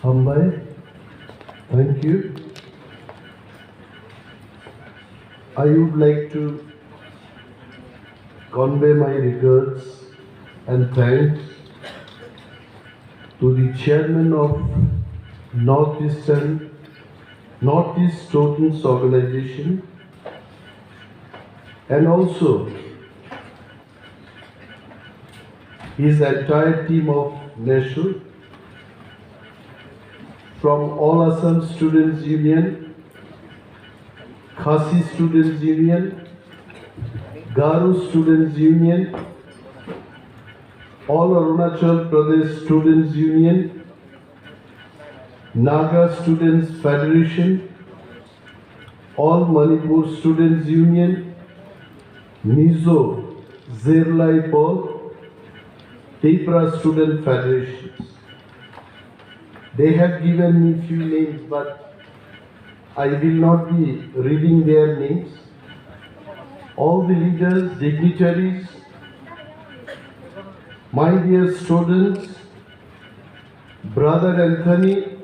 Hambai, thank you. I would like to convey my regards and thanks to the chairman of Northeast Students Organization and also his entire team of NESO from All Assam Students Union, Khasi Students Union, Garu Students Union, All Arunachal Pradesh Students Union, Naga Students Federation, All Manipur Students Union, NESO, Zerlai Ball, Tipra Student Federations. They have given me few names, but I will not be reading their names. All the leaders, dignitaries, my dear students, Brother Anthony,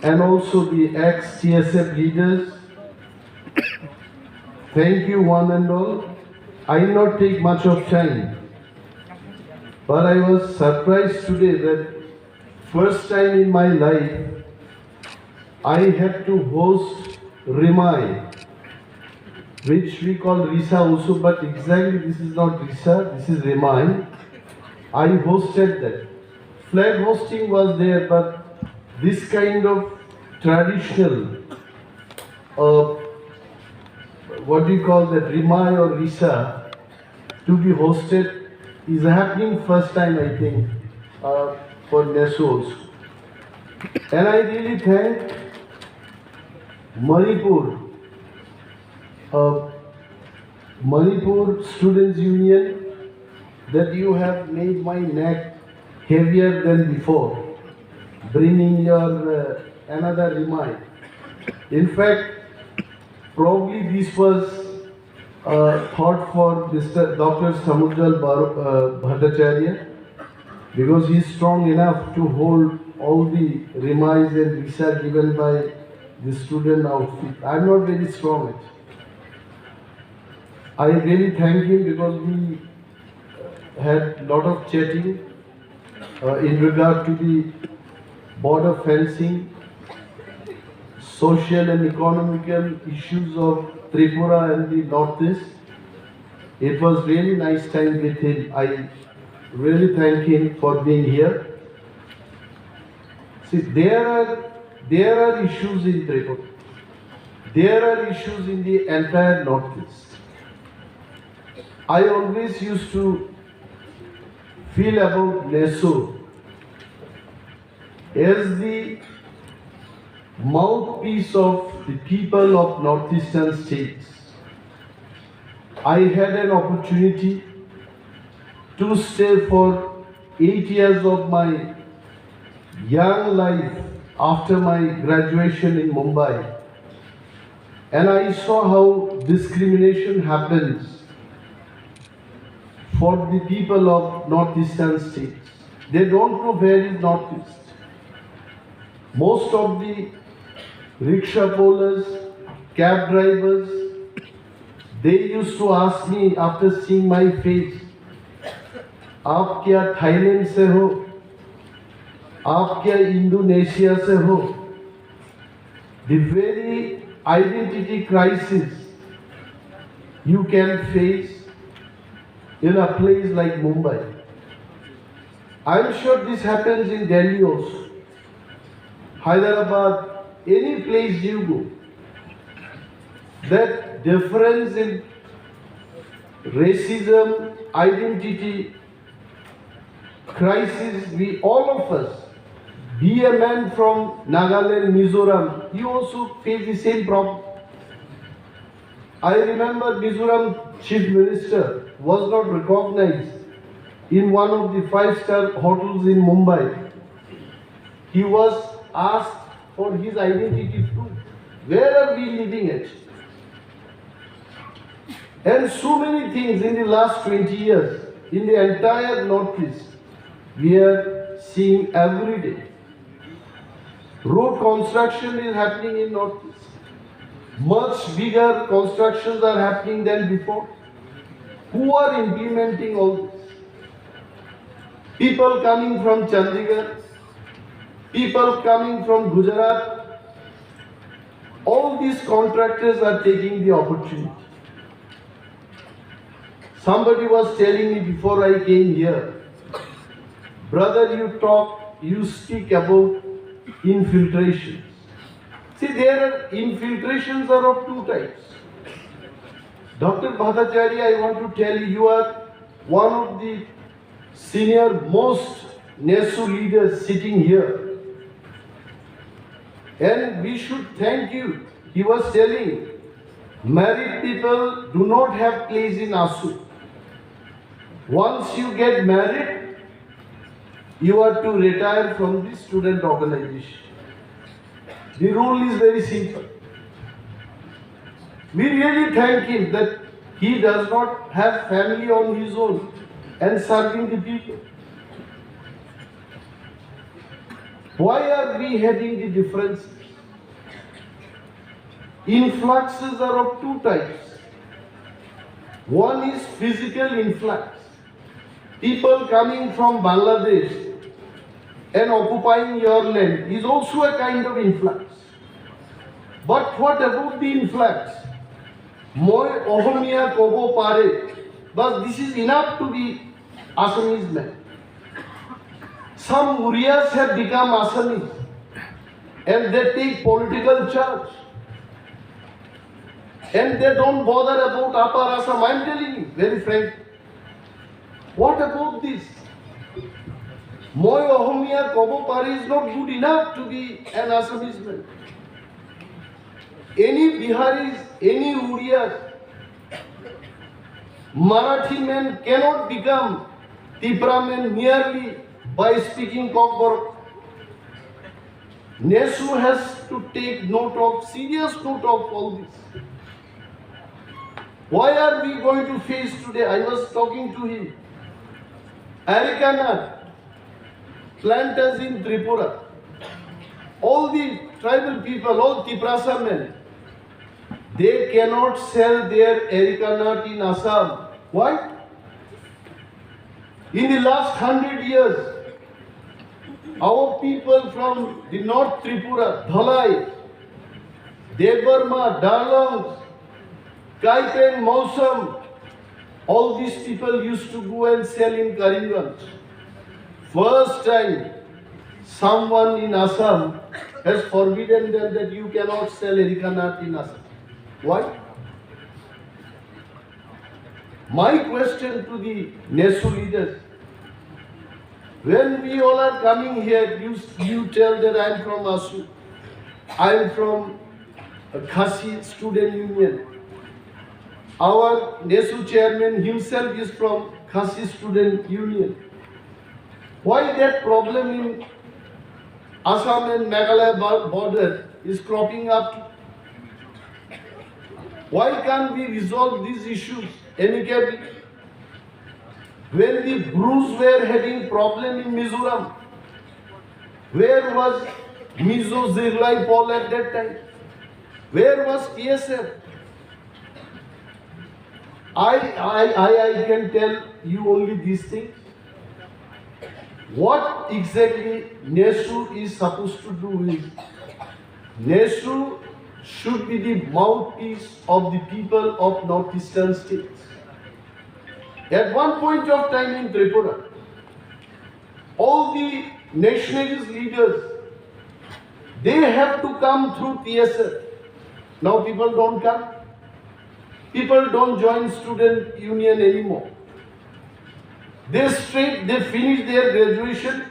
and also the ex-TSF leaders, thank you one and all. I will not take much of time, but I was surprised today that first time in my life I had to host Rimai, which we call Risa also, but exactly this is not Risa, this is Rimai. I hosted that. Flag hosting was there, but this kind of traditional, what do you call that, Rimai or Risa, to be hosted is happening first time, I think, for NESO also. And I really thank Manipur Students Union that you have made my neck heavier than before, bringing your another remind. In fact, probably this was thought for Mr. Dr. Samujal Bhattacharya, because he is strong enough to hold all the reminds and visa given by the student outfit. I am not very strong. I really thank him because we had lot of chatting in regard to the border fencing, social and economical issues of Tripura and the Northeast. It was really nice time with him. I really thank him for being here. See, there are issues in Tripura. There are issues in the entire Northeast. I always used to feel about NESO as the mouthpiece of the people of Northeastern states. I had an opportunity to stay for 8 years of my young life after my graduation in Mumbai, and I saw how discrimination happens for the people of Northeastern states. They don't know where is Northeast. Most of the rickshaw pullers, cab drivers, they used to ask me after seeing my face, आप क्या Thailand से हो? आप क्या Indonesia से हो? The very identity crisis you can face in a place like Mumbai. I'm sure this happens in Delhi also, Hyderabad, any place you go. That difference in racism, identity, crisis, we all of us, be a man from Nagaland, Mizoram, you also face the same problem. I remember Mizoram Chief Minister was not recognized in one of the 5-star hotels in Mumbai. He was asked for his identity proof. Where are we living at? And so many things in the last 20 years in the entire Northeast we are seeing every day. Road construction is happening in Northeast. Much bigger constructions are happening than before. Who are implementing all this? People coming from Chandigarh, people coming from Gujarat, all these contractors are taking the opportunity. Somebody was telling me before I came here, brother, you speak about infiltrations. See, infiltrations are of two types. Dr. Bhattacharya, I want to tell you, you are one of the senior most NESO leaders sitting here. And we should thank you. He was telling, married people do not have place in ASU. Once you get married, you are to retire from the student organization. The rule is very simple. We really thank him that he does not have family on his own and serving the people. Why are we having the differences? Influxes are of two types. One is physical influx. People coming from Bangladesh and occupying your land is also a kind of influx. But what about the influx? Moi Ohomia Kobo Pare, but this is enough to be Assamese man. Some Murias have become Assamese and they take political charge. And they don't bother about Upper Assam. I am telling you, very frank. What about this? Moi Ohomia Kobo Pare is not good enough to be an Assamese man. Any Biharis, any Uriyas, Marathi men cannot become Tipra men merely by speaking Kokborok. NESO has to take serious note of all this. Why are we going to face today? I was talking to him. Arikanat, planters in Tripura, all the tribal people, all Tiprasa men, they cannot sell their areca nut in Assam. Why? In the last 100 years, our people from the North Tripura, Dhalai, Debarma, Darlongs, Kaipen, Mausam, all these people used to go and sell in Karimganj. First time, someone in Assam has forbidden them that you cannot sell areca nut in Assam. Why? My question to the NESO leaders, when we all are coming here, you tell that I am from ASU, I am from Khasi Student Union. Our NESO chairman himself is from Khasi Student Union. Why that problem in Assam and Meghalaya border is cropping up? Why can't we resolve these issues amicably? When the Brus were having problem in Mizoram, where was Mizo Zirlai Paul at that time? Where was TSF? I can tell you only these things. What exactly NESO is supposed to do is, NESO should be the mouthpiece of the people of northeastern states. At one point of time in Tripura, all the nationalist leaders, they have to come through TSF. Now people don't come. People don't join student union anymore. They finish their graduation,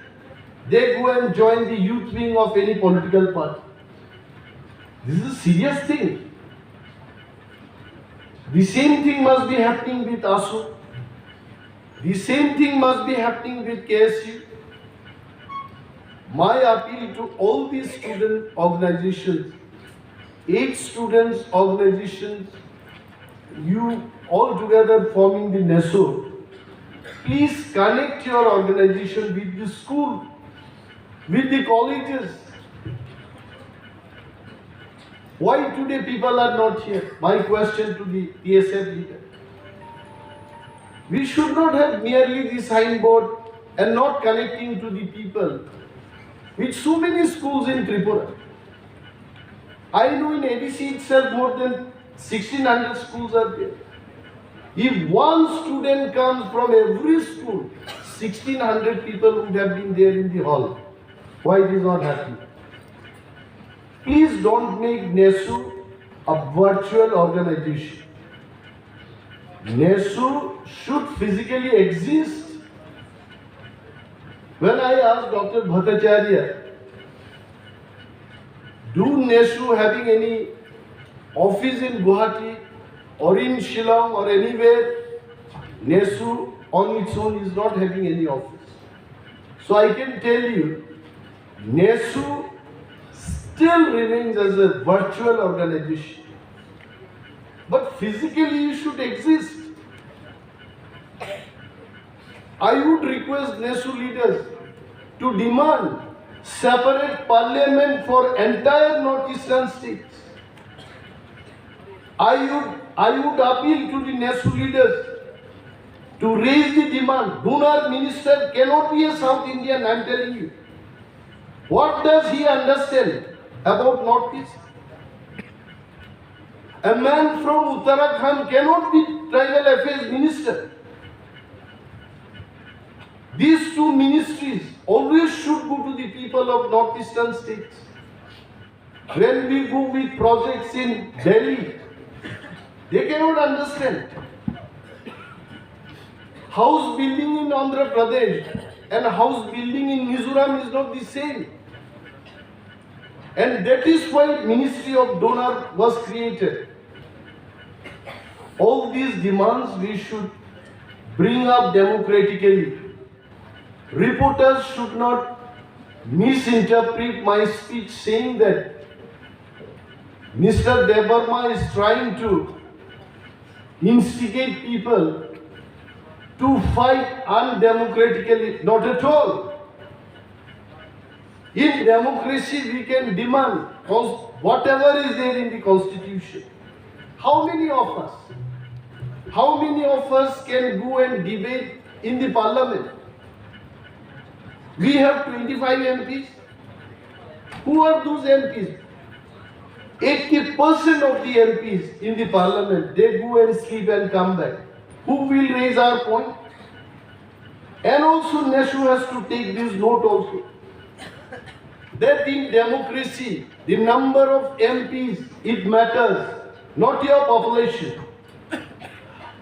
they go and join the youth wing of any political party. This is a serious thing. The same thing must be happening with ASU. The same thing must be happening with KSU. My appeal to all these student organizations, 8 students organizations, you all together forming the NESO, please connect your organization with the school, with the colleges. Why today people are not here? My question to the PSF leader. We should not have merely the signboard and not connecting to the people. With so many schools in Tripura. I know in ADC itself more than 1600 schools are there. If one student comes from every school, 1600 people would have been there in the hall. Why it is not happening? Please don't make NESO a virtual organization. NESO should physically exist. When I asked Dr. Bhattacharya, do NESO having any office in Guwahati or in Shillong or anywhere? NESO on its own is not having any office. So I can tell you, NESO still remains as a virtual organization. But physically you should exist. I would request NESO leaders to demand separate parliament for entire northeastern states. I would appeal to the NESO leaders to raise the demand. Donor minister cannot be a South Indian, I am telling you. What does he understand about Northeast? A man from Uttarakhand cannot be tribal affairs minister. These two ministries always should go to the people of northeastern states. When we go with projects in Delhi, they cannot understand. House building in Andhra Pradesh and house building in Mizoram is not the same. And that is why Ministry of Donor was created. All these demands we should bring up democratically. Reporters should not misinterpret my speech saying that Mr. Debarma is trying to instigate people to fight undemocratically. Not at all. In democracy, we can demand whatever is there in the constitution. How many of us can go and debate in the parliament? We have 25 MPs. Who are those MPs? 80% of the MPs in the parliament, they go and sleep and come back. Who will raise our point? And also NESO has to take this note also. That in democracy, the number of MPs, it matters, not your population.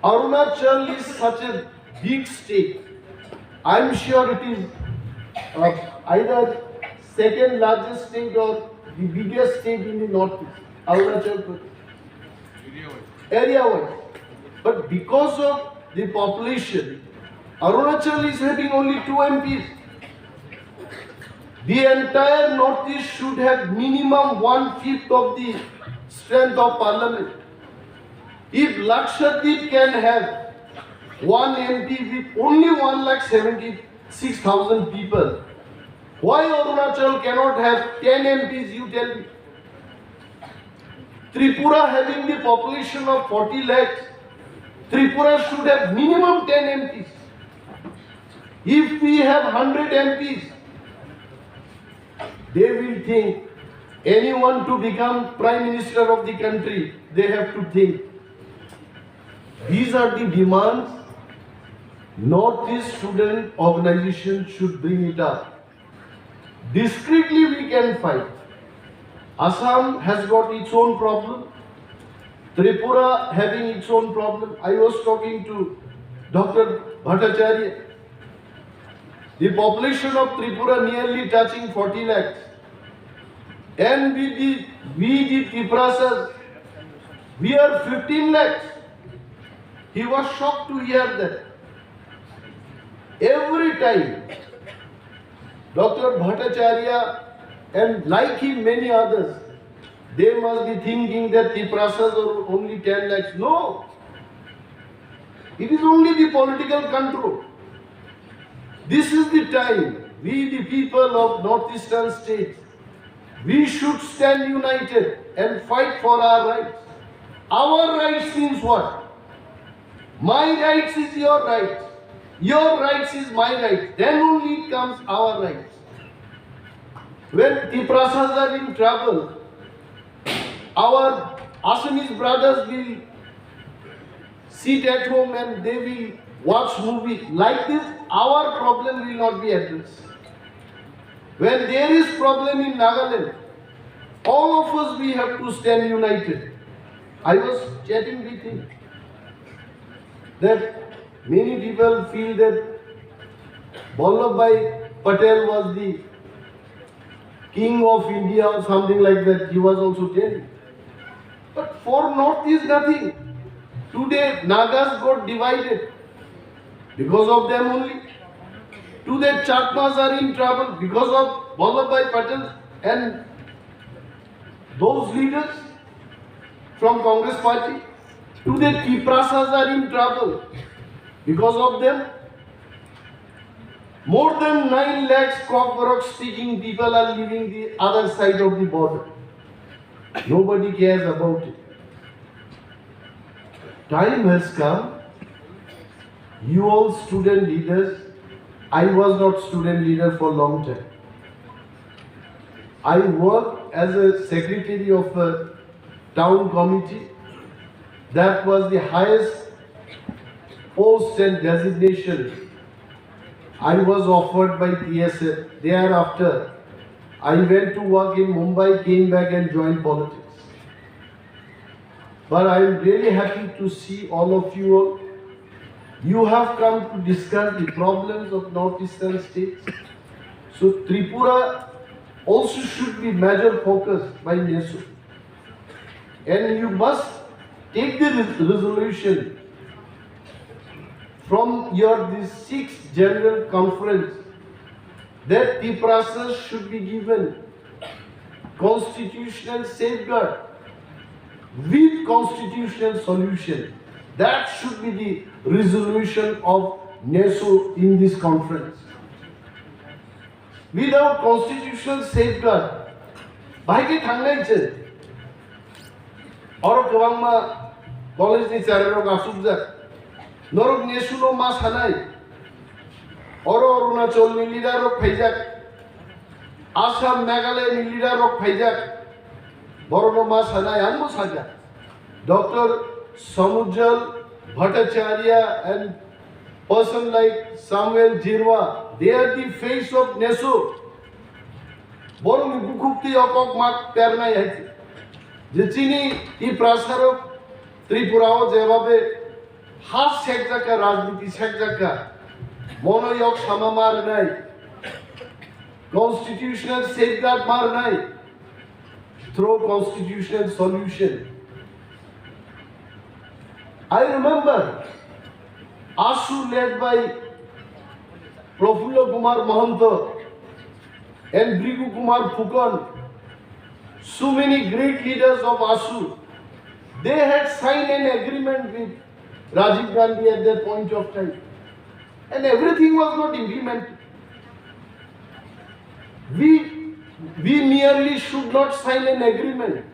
Arunachal is such a big state. I am sure it is either second largest state or the biggest state in the northeast, Arunachal Pradesh. Area-wise. But because of the population, Arunachal is having only 2 MPs. The entire northeast should have minimum 1/5 of the strength of parliament. If Lakshadweep can have 1 MP with only 1,76,000 people, why Arunachal cannot have 10 MPs, you tell me? Tripura having the population of 40 lakhs, Tripura should have minimum 10 MPs. If we have 100 MPs, they will think anyone to become Prime Minister of the country, they have to think. These are the demands Northeast student organization should bring it up. Discreetly we can fight. Assam has got its own problem. Tripura having its own problem. I was talking to Dr. Bhattacharya. The population of Tripura nearly touching 40 lakhs. And we the Triprasas, we are 15 lakhs. He was shocked to hear that. Every time, Dr. Bhattacharya and like him many others, they must be thinking that Triprasas are only 10 lakhs. No. It is only the political control. This is the time we the people of northeastern states We should stand united and fight for our rights. Our rights means what? My rights is your rights. Your rights is my rights. Then only it comes our rights. When Tiprasas are in trouble, our Assamese brothers will sit at home and they will watch movie. Like this, our problem will not be addressed. When there is problem in Nagaland, all of us we have to stand united. I was chatting with him that many people feel that Vallabhbhai Patel was the king of India or something like that. He was also telling. But for Northeast nothing. Today Nagas got divided because of them only. Today Chakmas are in trouble because of Vallabhbhai Patel and those leaders from Congress party. Today Tiprasas are in trouble because of them. More than 9 lakhs cockroach sticking people are living the other side of the border. Nobody cares about it. Time has come. You all student leaders, I was not student leader for a long time. I worked as a secretary of a town committee. That was the highest post and designation I was offered by TSF. Thereafter, I went to work in Mumbai, came back and joined politics. But I am really happy to see all of you all. You have come to discuss the problems of northeastern states. So Tripura also should be major focus by NESO. And you must take the resolution from this 6th General Conference that the process should be given constitutional safeguard with constitutional solution. That should be the resolution of NESO in this conference. Without constitutional safeguard, bhai ke Oro kawangma college ni charero kasubja. Norok nesuno mas hanai. Oro Arunachal ni leader rok phaijak. Assam Meghalaya ni leader rok phaijak. Borono mas hanai anmo saja. Dr. Samujal Bhattacharya and person like Samuel Jirwa, they are the face of NESO. Borong bukukti okok mak pernai hai. Jechini I prasarok Tripurao jebabe has sekjaka rajniti sekjaka monoyok samamar nai constitutional safeguard mar nai through constitutional solution. I remember ASU led by Prafulla Kumar Mahanto and Brigu Kumar Phukan, so many great leaders of ASU, they had signed an agreement with Rajiv Gandhi at that point of time. And everything was not implemented. We merely should not sign an agreement.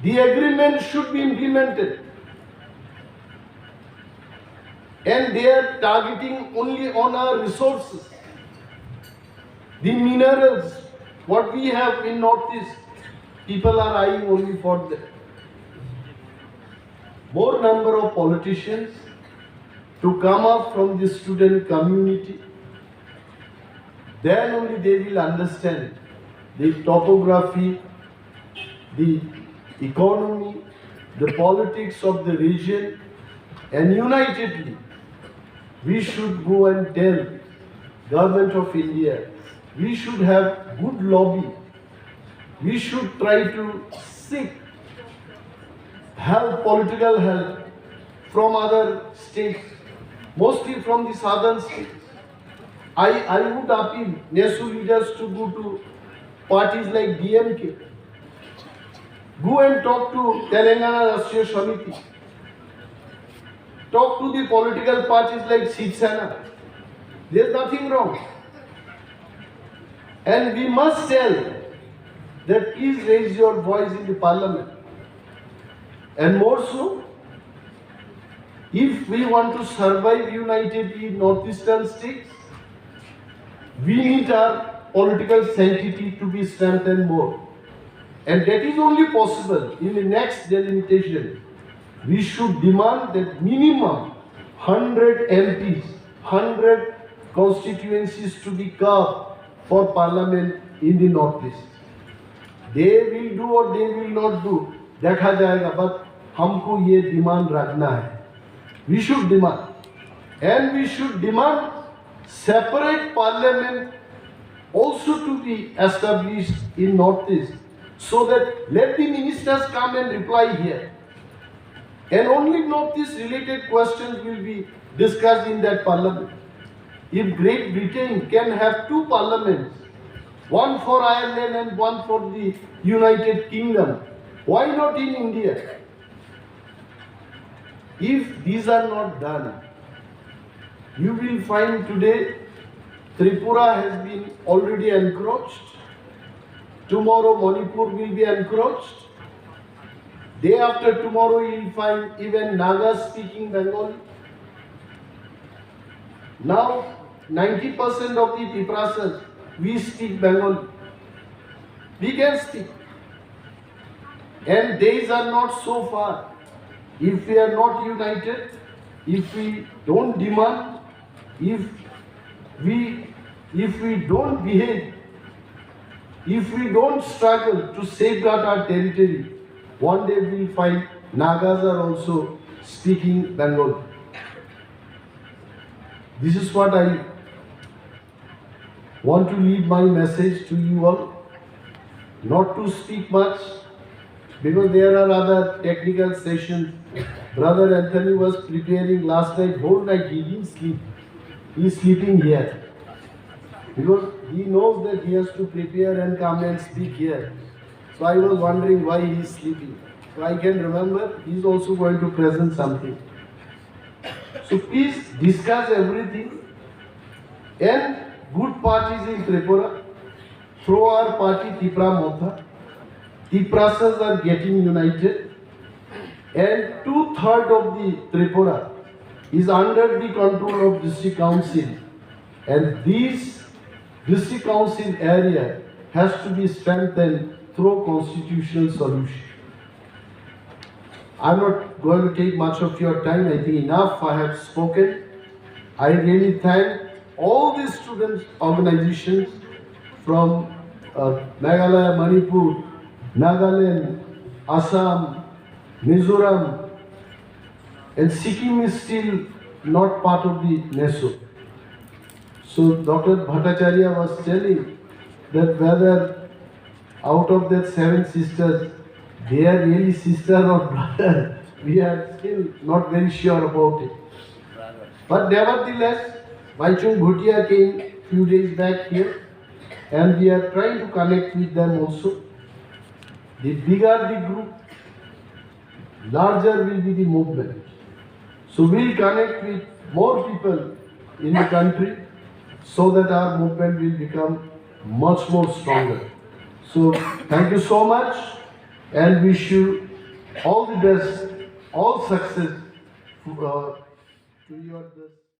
The agreement should be implemented. And they are targeting only on our resources. The minerals, what we have in Northeast, people are eyeing only for that. More number of politicians to come up from the student community, then only they will understand the topography, the economy, the politics of the region, and unitedly we should go and tell Government of India, we should have good lobby, we should try to seek help, political help from other states, mostly from the southern states. I would appeal NESO leaders to go to parties like DMK. Go and talk to Telangana Rashtriya Samiti. Talk to the political parties like Shiv Sena. There is nothing wrong. And we must tell that please raise your voice in the parliament. And more so, if we want to survive united in northeastern states, we need our political sanctity to be strengthened more. And that is only possible in the next delimitation. We should demand that minimum 100 MPs, 100 constituencies to be carved for parliament in the northeast. They will do or they will not do, देखा जाएगा, but हमको ये demand रखना है. We should demand, and we should demand separate parliament also to be established in northeast, so that let the ministers come and reply here, and only northeast related questions will be discussed in that parliament. If Great Britain can have two parliaments, one for Ireland and one for the United Kingdom, why not in India? If these are not done, you will find today Tripura has been already encroached. Tomorrow Manipur will be encroached. Day after tomorrow you will find even Nagas speaking Bengali. Now 90% of the Tiprasas, we speak Bengali. We can speak. And days are not so far. If we are not united, if we don't demand, if we don't behave, if we don't struggle to safeguard our territory, one day we will find Nagas are also speaking Bengali. This is what I want to leave my message to you all. Not to speak much, because there are other technical sessions. Brother Anthony was preparing last night, whole night he didn't sleep. He is sleeping here, because he knows that he has to prepare and come and speak here. So I was wondering why he is sleeping. So I can remember he is also going to present something. So please discuss everything, and good parties in Tripura. Through our party Tipra Motha, Tiprasas are getting united, and 2/3 of the Tripura is under the control of district council, and this district council area has to be strengthened through constitutional solution. I'm not going to take much of your time. I think enough I have spoken. I really thank all the students organizations from Meghalaya, Manipur, Nagaland, Assam, Mizoram, and Sikkim is still not part of the NESO. So Dr. Bhattacharya was telling that whether out of that 7 sisters, they are really sister or brother, we are still not very sure about it. But nevertheless, Baichung Bhutia came few days back here, and we are trying to connect with them also. The bigger the group, larger will be the movement. So we'll connect with more people in the country, so that our movement will become much more stronger. So thank you so much, and wish you all the best, all success to your